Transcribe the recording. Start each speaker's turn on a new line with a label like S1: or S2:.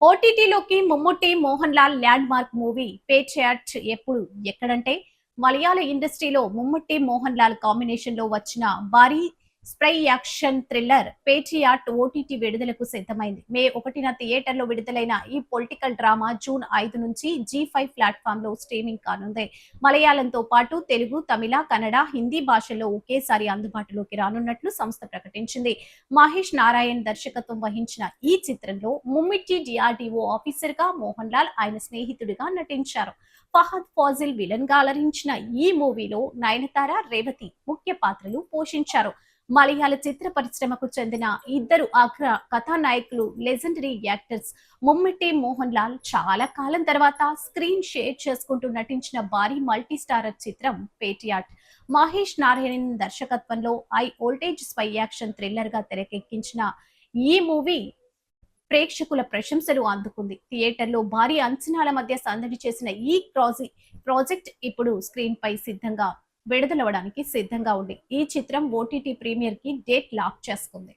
S1: ఓటీటీలోకి Mammootty, Mohan Lal landmark movie 'patriot' ఎప్పుడు, ఎక్కడంటే మలయాళ ఇండస్ట్రీలో మమ్ముట్టి, మోహన్ లాల్ కాంబినేషన్ లో వచ్చిన భారీ spy action thriller 'Patriot' OTT విడుదలకు సిద్ధమైంది. మే 1న థియేటర్లో విడుదలైన ఈ పొలిటికల్ డ్రామా జూన్ 5 నుంచి జీ5 ప్లాట్ఫామ్ లో స్ట్రీమింగ్ కానుంది. మలయాళంతో పాటు తెలుగు, తమిళ, కన్నడ, హిందీ భాషల్లో ఒకేసారి అందుబాటులోకి రానున్నట్లు సంస్థ ప్రకటించింది. మహేష్ నారాయణ్ దర్శకత్వం వహించిన ఈ చిత్రంలో ముమ్మిట్టి డిఆర్డీఓ ఆఫీసర్ గా, మోహన్ లాల్ ఆయన స్నేహితుడిగా నటించారు. ఫహద్ ఫాజిల్ విలన్ గా అలరించిన ఈ మూవీలో నయనతార, రేవతి ముఖ్య పాత్రలు పోషించారు. మలయాళ చిత్ర పరిశ్రమకు చెందిన ఇద్దరు అగ్ర కథానాయకులు, లెజెండరీ యాక్టర్స్ ముమ్మిట్టి, మోహన్ లాల్ చాలా కాలం తర్వాత స్క్రీన్ షేర్ చేసుకుంటూ నటించిన భారీ మల్టీ స్టారర్ చిత్రం 'పేట్రియాట్'. మహేష్ నారాయణన్ దర్శకత్వంలో high voltage spy action thriller గా తెరకెక్కించిన ఈ మూవీ ప్రేక్షకుల ప్రశంసలు అందుకుంది. థియేటర్లో భారీ అంచనాల మధ్య సందడి చేసిన ఈ ప్రాజెక్ట్ ఇప్పుడు స్క్రీన్ పై విడుదలవడానికి సిద్ధంగా ఉంది. ఈ చిత్రం ఓటీటీ ప్రీమియర్ కి డేట్ లాక్ చేసుకుంది.